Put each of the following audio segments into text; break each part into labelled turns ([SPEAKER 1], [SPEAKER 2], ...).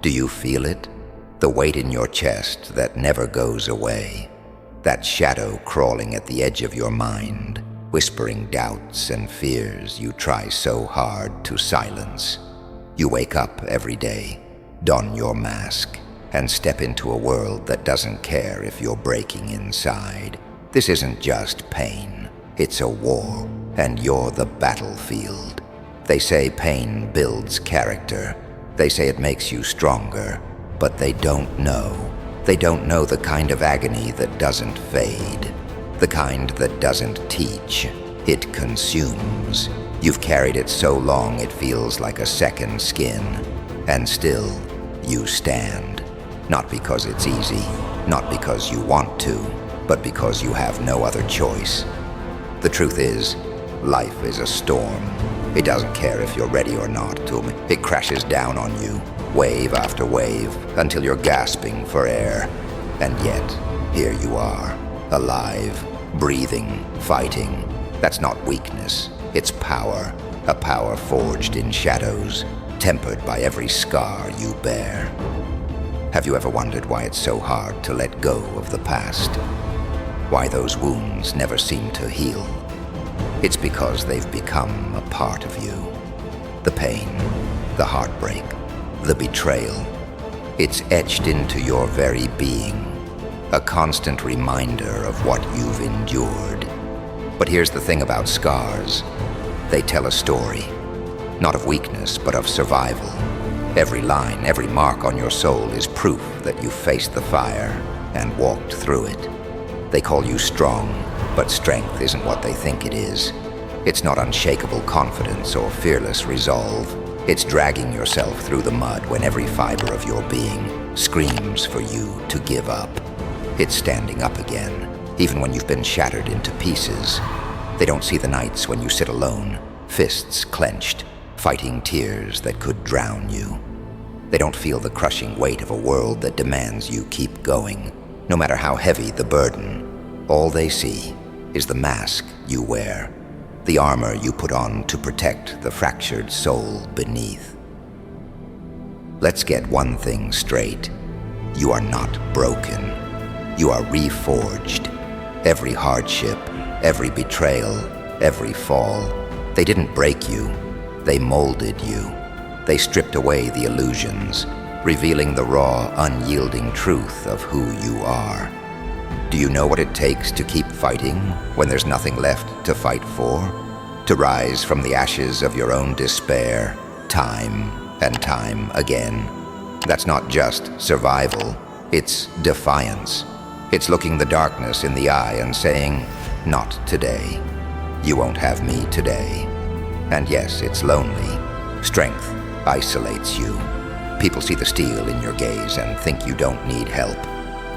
[SPEAKER 1] Do you feel it? The weight in your chest that never goes away. That shadow crawling at the edge of your mind, whispering doubts and fears you try so hard to silence. You wake up every day, don your mask, and step into a world that doesn't care if you're breaking inside. This isn't just pain, it's a war, and you're the battlefield. They say pain builds character. They say it makes you stronger, but they don't know. They don't know the kind of agony that doesn't fade, the kind that doesn't teach. It consumes. You've carried it so long it feels like a second skin, and still you stand. Not because it's easy, not because you want to, but because you have no other choice. The truth is, life is a storm. It doesn't care if you're ready or not, It crashes down on you, wave after wave, until you're gasping for air. And yet, here you are, alive, breathing, fighting. That's not weakness, it's power. A power forged in shadows, tempered by every scar you bear. Have you ever wondered why it's so hard to let go of the past? Why those wounds never seem to heal? It's because they've become a part of you. The pain, the heartbreak, the betrayal. It's etched into your very being, a constant reminder of what you've endured. But here's the thing about scars. They tell a story, not of weakness, but of survival. Every line, every mark on your soul is proof that you faced the fire and walked through it. They call you strong, but strength isn't what they think it is. It's not unshakable confidence or fearless resolve. It's dragging yourself through the mud when every fiber of your being screams for you to give up. It's standing up again, even when you've been shattered into pieces. They don't see the nights when you sit alone, fists clenched, fighting tears that could drown you. They don't feel the crushing weight of a world that demands you keep going, no matter how heavy the burden. All they see is the mask you wear, the armor you put on to protect the fractured soul beneath. Let's get one thing straight. You are not broken. You are reforged. Every hardship, every betrayal, every fall, they didn't break you. They molded you. They stripped away the illusions, revealing the raw, unyielding truth of who you are. Do you know what it takes to keep fighting when there's nothing left to fight for? To rise from the ashes of your own despair, time and time again. That's not just survival, it's defiance. It's looking the darkness in the eye and saying, "Not today. You won't have me today." And yes, it's lonely. Strength isolates you. People see the steel in your gaze and think you don't need help.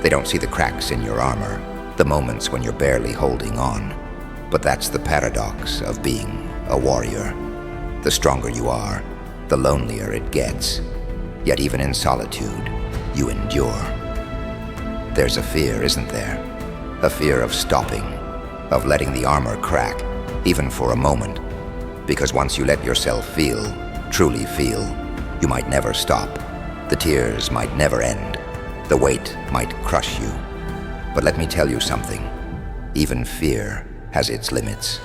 [SPEAKER 1] They don't see the cracks in your armor, the moments when you're barely holding on. But that's the paradox of being a warrior. The stronger you are, the lonelier it gets. Yet even in solitude, you endure. There's a fear, isn't there? A fear of stopping, of letting the armor crack, even for a moment. Because once you let yourself feel, truly feel, you might never stop. The tears might never end. The weight might crush you. But let me tell you something. Even fear has its limits.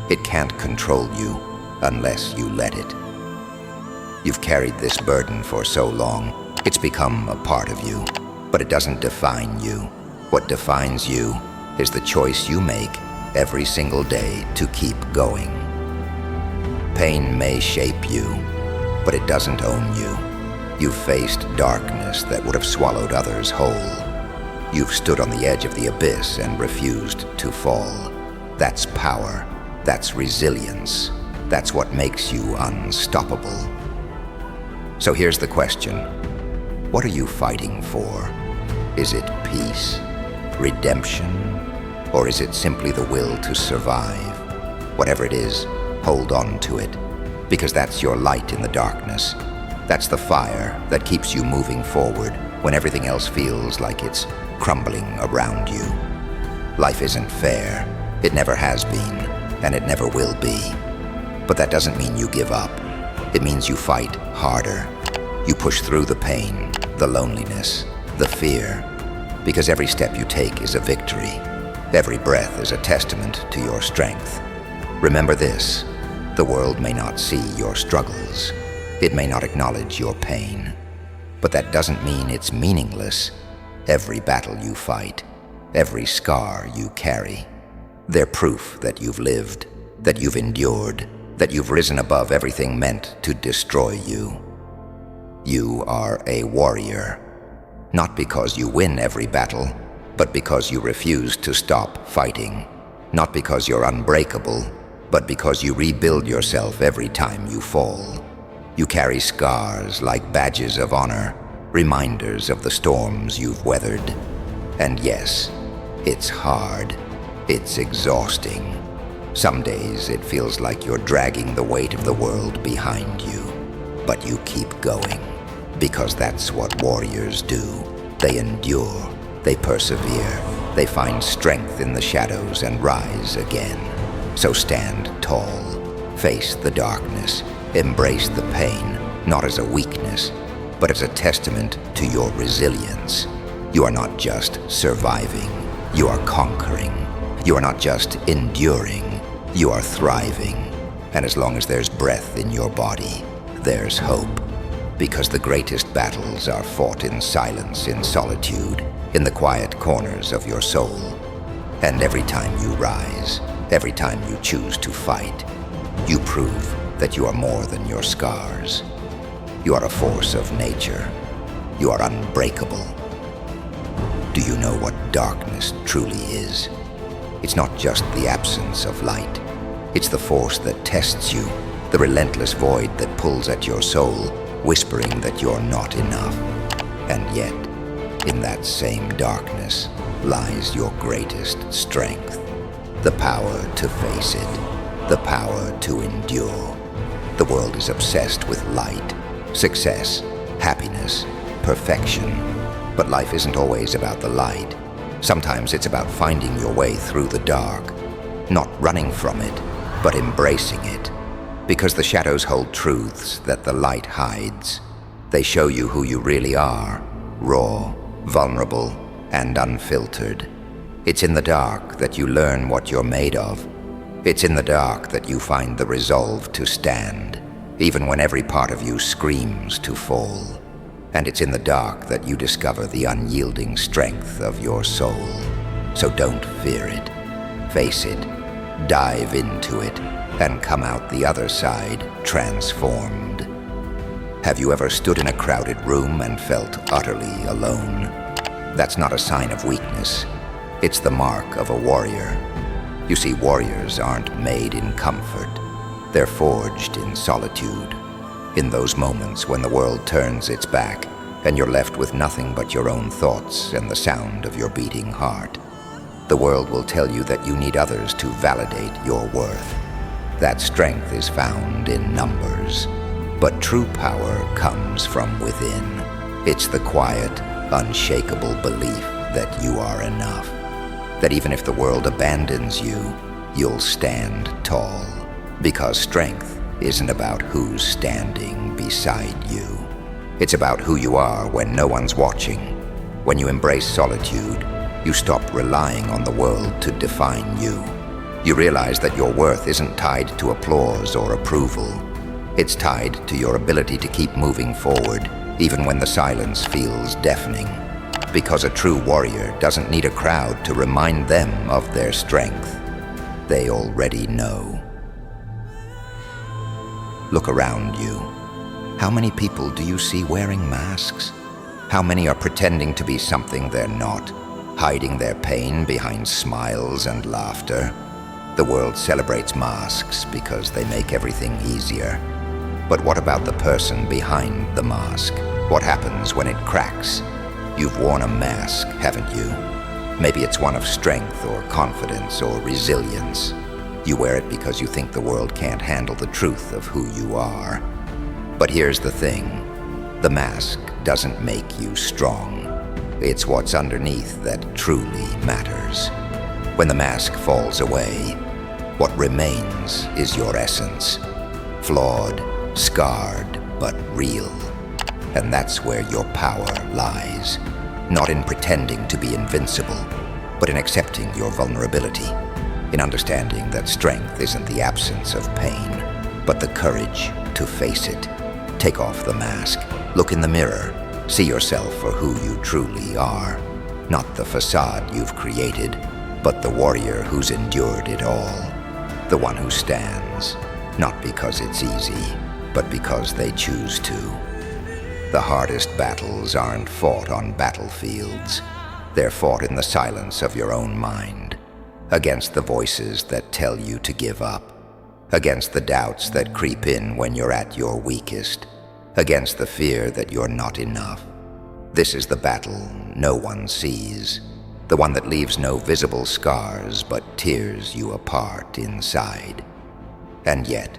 [SPEAKER 1] It can't control you unless you let it. You've carried this burden for so long, it's become a part of you. But it doesn't define you. What defines you is the choice you make every single day to keep going. Pain may shape you, but it doesn't own you. You've faced darkness that would have swallowed others whole. You've stood on the edge of the abyss and refused to fall. That's power. That's resilience. That's what makes you unstoppable. So here's the question. What are you fighting for? Is it peace, redemption, or is it simply the will to survive? Whatever it is, hold on to it, because that's your light in the darkness. That's the fire that keeps you moving forward when everything else feels like it's crumbling around you. Life isn't fair. It never has been, and it never will be. But that doesn't mean you give up. It means you fight harder. You push through the pain, the loneliness, the fear, because every step you take is a victory. Every breath is a testament to your strength. Remember this, the world may not see your struggles. It may not acknowledge your pain. But that doesn't mean it's meaningless. Every battle you fight, every scar you carry, they're proof that you've lived, that you've endured, that you've risen above everything meant to destroy you. You are a warrior, not because you win every battle, but because you refuse to stop fighting. Not because you're unbreakable, but because you rebuild yourself every time you fall. You carry scars like badges of honor, reminders of the storms you've weathered. And yes, it's hard. It's exhausting. Some days it feels like you're dragging the weight of the world behind you. But you keep going, because that's what warriors do. They endure, they persevere, they find strength in the shadows and rise again. So stand tall, face the darkness, embrace the pain, not as a weakness, but as a testament to your resilience. You are not just surviving, you are conquering. You are not just enduring, you are thriving. And as long as there's breath in your body, there's hope. Because the greatest battles are fought in silence, in solitude, in the quiet corners of your soul. And every time you rise, every time you choose to fight, you prove that you are more than your scars. You are a force of nature. You are unbreakable. Do you know what darkness truly is? It's not just the absence of light. It's the force that tests you, the relentless void that pulls at your soul, whispering that you're not enough. And yet, in that same darkness lies your greatest strength. The power to face it, the power to endure. The world is obsessed with light, success, happiness, perfection. But life isn't always about the light. Sometimes it's about finding your way through the dark, not running from it, but embracing it. Because the shadows hold truths that the light hides. They show you who you really are, raw, vulnerable, and unfiltered. It's in the dark that you learn what you're made of. It's in the dark that you find the resolve to stand, even when every part of you screams to fall. And it's in the dark that you discover the unyielding strength of your soul. So don't fear it. Face it. Dive into it. And come out the other side transformed. Have you ever stood in a crowded room and felt utterly alone? That's not a sign of weakness. It's the mark of a warrior. You see, warriors aren't made in comfort. They're forged in solitude. In those moments when the world turns its back and you're left with nothing but your own thoughts and the sound of your beating heart, the world will tell you that you need others to validate your worth. That strength is found in numbers, but true power comes from within. It's the quiet, unshakable belief that you are enough. That even if the world abandons you, you'll stand tall. Because strength isn't about who's standing beside you. It's about who you are when no one's watching. When you embrace solitude, you stop relying on the world to define you. You realize that your worth isn't tied to applause or approval. It's tied to your ability to keep moving forward, even when the silence feels deafening. Because a true warrior doesn't need a crowd to remind them of their strength. They already know. Look around you. How many people do you see wearing masks? How many are pretending to be something they're not, hiding their pain behind smiles and laughter? The world celebrates masks because they make everything easier. But what about the person behind the mask? What happens when it cracks? You've worn a mask, haven't you? Maybe it's one of strength or confidence or resilience. You wear it because you think the world can't handle the truth of who you are. But here's the thing. The mask doesn't make you strong. It's what's underneath that truly matters. When the mask falls away, what remains is your essence. Flawed, scarred, but real. And that's where your power lies. Not in pretending to be invincible, but in accepting your vulnerability. In understanding that strength isn't the absence of pain, but the courage to face it. Take off the mask, look in the mirror, see yourself for who you truly are. Not the facade you've created, but the warrior who's endured it all. The one who stands, not because it's easy, but because they choose to. The hardest battles aren't fought on battlefields. They're fought in the silence of your own mind, against the voices that tell you to give up, against the doubts that creep in when you're at your weakest, against the fear that you're not enough. This is the battle no one sees, the one that leaves no visible scars but tears you apart inside. And yet,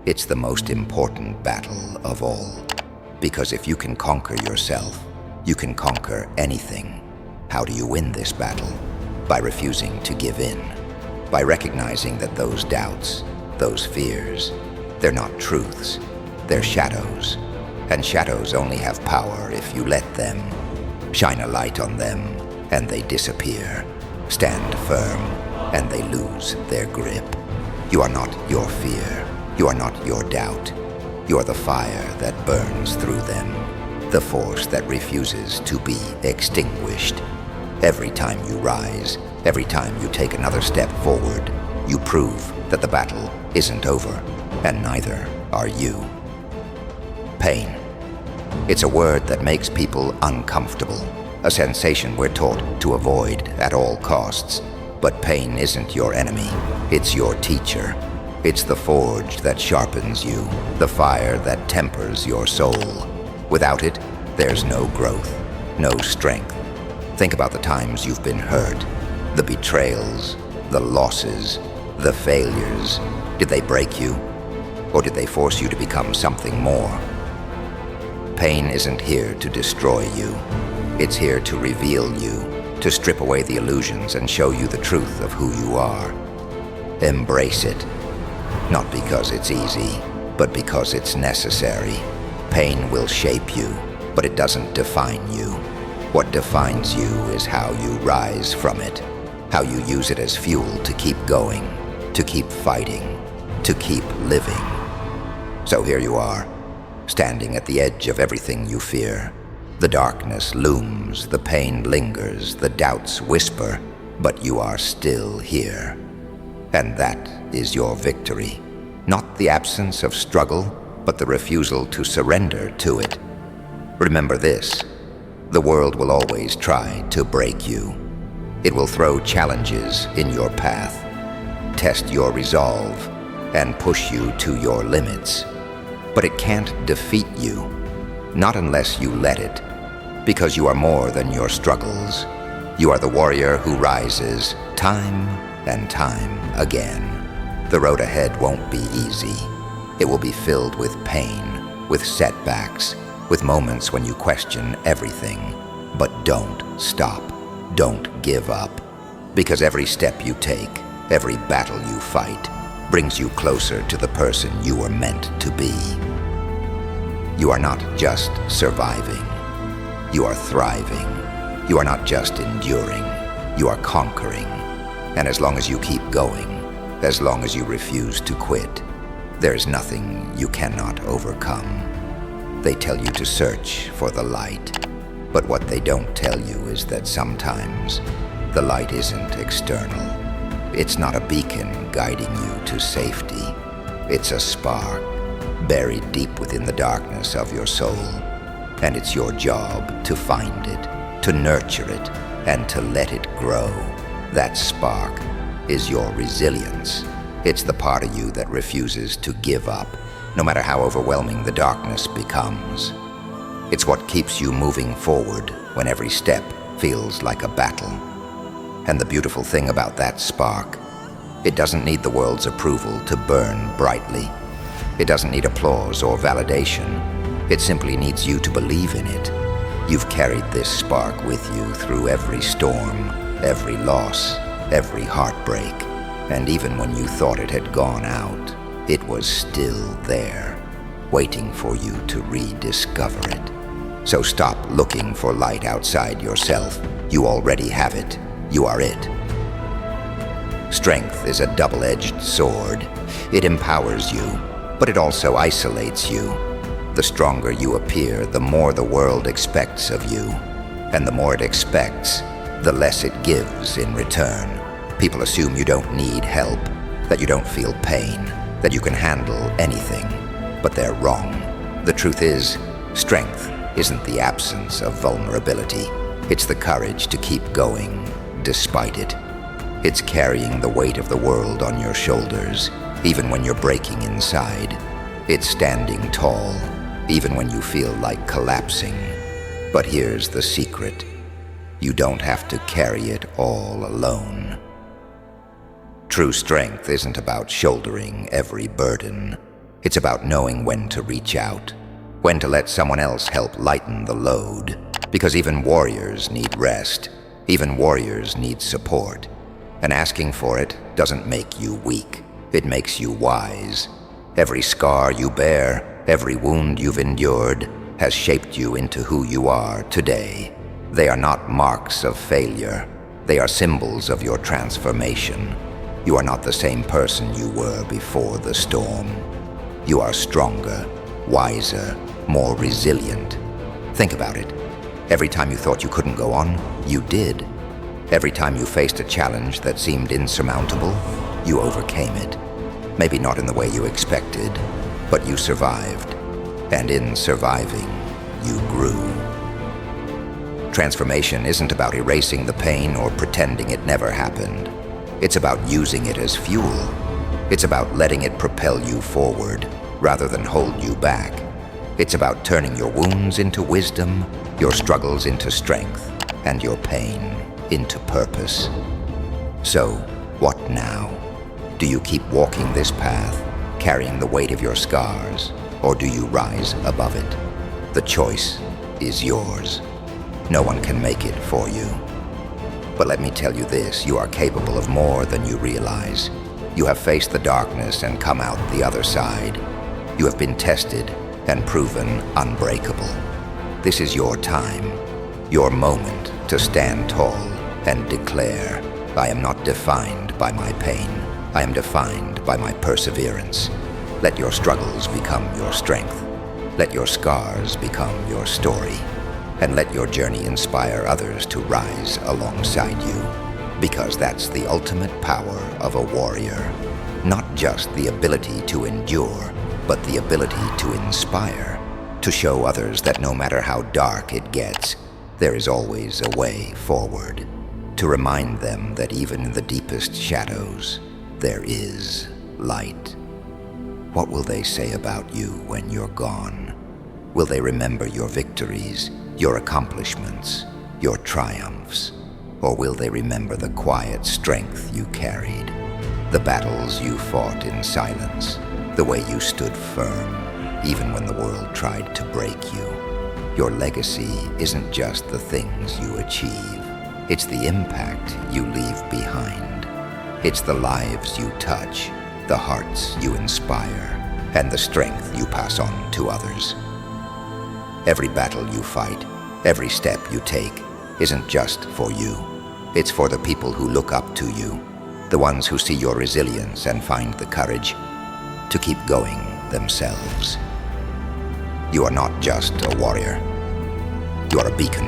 [SPEAKER 1] it's the most important battle of all, because if you can conquer yourself, you can conquer anything. How do you win this battle? By refusing to give in, by recognizing that those doubts, those fears, they're not truths, they're shadows, and shadows only have power if you let them. Shine a light on them, and they disappear. Stand firm, and they lose their grip. You are not your fear, you are not your doubt. You are the fire that burns through them, the force that refuses to be extinguished. Every time you rise, every time you take another step forward, you prove that the battle isn't over, and neither are you. Pain. It's a word that makes people uncomfortable, a sensation we're taught to avoid at all costs. But pain isn't your enemy, it's your teacher. It's the forge that sharpens you, the fire that tempers your soul. Without it, there's no growth, no strength. Think about the times you've been hurt, the betrayals, the losses, the failures. Did they break you? Or did they force you to become something more? Pain isn't here to destroy you. It's here to reveal you, to strip away the illusions and show you the truth of who you are. Embrace it. Not because it's easy, but because it's necessary. Pain will shape you, but it doesn't define you. What defines you is how you rise from it, how you use it as fuel to keep going, to keep fighting, to keep living. So here you are, standing at the edge of everything you fear. The darkness looms, the pain lingers, the doubts whisper, but you are still here. And that is your victory. Not the absence of struggle, but the refusal to surrender to it. Remember this, the world will always try to break you. It will throw challenges in your path, test your resolve, and push you to your limits. But it can't defeat you, not unless you let it, because you are more than your struggles. You are the warrior who rises time and time again. The road ahead won't be easy. It will be filled with pain, with setbacks, with moments when you question everything. But don't stop. Don't give up. Because every step you take, every battle you fight, brings you closer to the person you were meant to be. You are not just surviving. You are thriving. You are not just enduring. You are conquering. And as long as you keep going, as long as you refuse to quit, there's nothing you cannot overcome. They tell you to search for the light, but what they don't tell you is that sometimes the light isn't external. It's not a beacon guiding you to safety. It's a spark buried deep within the darkness of your soul, and it's your job to find it, to nurture it, and to let it grow. That spark is your resilience. It's the part of you that refuses to give up, no matter how overwhelming the darkness becomes. It's what keeps you moving forward when every step feels like a battle. And the beautiful thing about that spark, it doesn't need the world's approval to burn brightly. It doesn't need applause or validation. It simply needs you to believe in it. You've carried this spark with you through every storm, every loss, every heartbreak, and even when you thought it had gone out, it was still there. waiting for you to rediscover it. So stop looking for light outside yourself. You already have it. You are it. Strength is a double-edged sword. It empowers you, but it also isolates you. The stronger you appear, the more the world expects of you. And the more it expects, the less it gives in return. People assume you don't need help, that you don't feel pain, that you can handle anything. But they're wrong. The truth is, strength isn't the absence of vulnerability. It's the courage to keep going despite it. It's carrying the weight of the world on your shoulders, even when you're breaking inside. It's standing tall, even when you feel like collapsing. But here's the secret. You don't have to carry it all alone. True strength isn't about shouldering every burden. It's about knowing when to reach out, when to let someone else help lighten the load. Because even warriors need rest. Even warriors need support. And asking for it doesn't make you weak. It makes you wise. Every scar you bear, every wound you've endured, has shaped you into who you are today. They are not marks of failure. They are symbols of your transformation. You are not the same person you were before the storm. You are stronger, wiser, more resilient. Think about it. Every time you thought you couldn't go on, you did. Every time you faced a challenge that seemed insurmountable, you overcame it. Maybe not in the way you expected, but you survived. And in surviving, you grew. Transformation isn't about erasing the pain or pretending it never happened. It's about using it as fuel. It's about letting it propel you forward rather than hold you back. It's about turning your wounds into wisdom, your struggles into strength, and your pain into purpose. So, what now? Do you keep walking this path, carrying the weight of your scars, or do you rise above it? The choice is yours. No one can make it for you. But let me tell you this, you are capable of more than you realize. You have faced the darkness and come out the other side. You have been tested and proven unbreakable. This is your time, your moment to stand tall and declare, I am not defined by my pain. I am defined by my perseverance. Let your struggles become your strength. Let your scars become your story. And let your journey inspire others to rise alongside you. Because that's the ultimate power of a warrior. Not just the ability to endure, but the ability to inspire. To show others that no matter how dark it gets, there is always a way forward. To remind them that even in the deepest shadows, there is light. What will they say about you when you're gone? Will they remember your victories, your accomplishments, your triumphs? Or will they remember the quiet strength you carried, the battles you fought in silence, the way you stood firm, even when the world tried to break you? Your legacy isn't just the things you achieve. It's the impact you leave behind. It's the lives you touch, the hearts you inspire, and the strength you pass on to others. Every battle you fight, every step you take, isn't just for you. It's for the people who look up to you, the ones who see your resilience and find the courage to keep going themselves. You are not just a warrior. You are a beacon,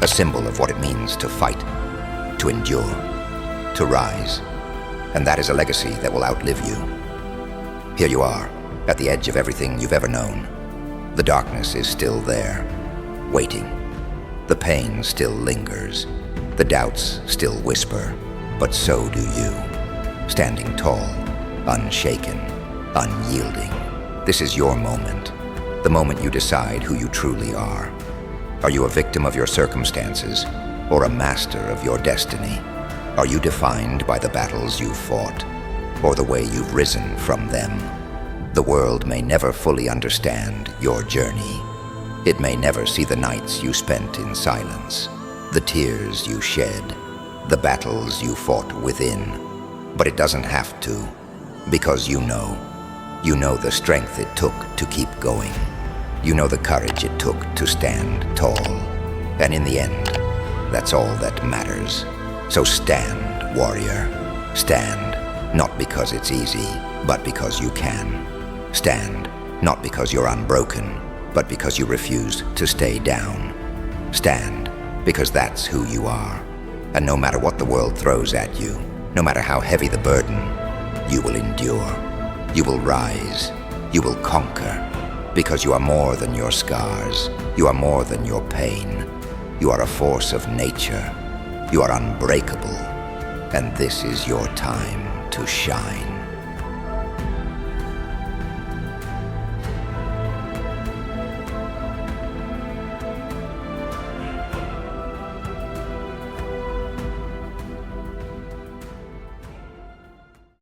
[SPEAKER 1] a symbol of what it means to fight, to endure, to rise. And that is a legacy that will outlive you. Here you are, at the edge of everything you've ever known. The darkness is still there, waiting. The pain still lingers. The doubts still whisper, but so do you. Standing tall, unshaken, unyielding. This is your moment, the moment you decide who you truly are. Are you a victim of your circumstances, or a master of your destiny? Are you defined by the battles you've fought, or the way you've risen from them? The world may never fully understand your journey. It may never see the nights you spent in silence, the tears you shed, the battles you fought within. But it doesn't have to, because you know You know the strength it took to keep going. You know the courage it took to stand tall. And in the end, that's all that matters. So stand, warrior. Stand, not because it's easy, but because you can. Stand, not because you're unbroken, but because you refuse to stay down. Stand, because that's who you are. And no matter what the world throws at you, no matter how heavy the burden, you will endure. You will rise. You will conquer. Because you are more than your scars. You are more than your pain. You are a force of nature. You are unbreakable. And this is your time to shine.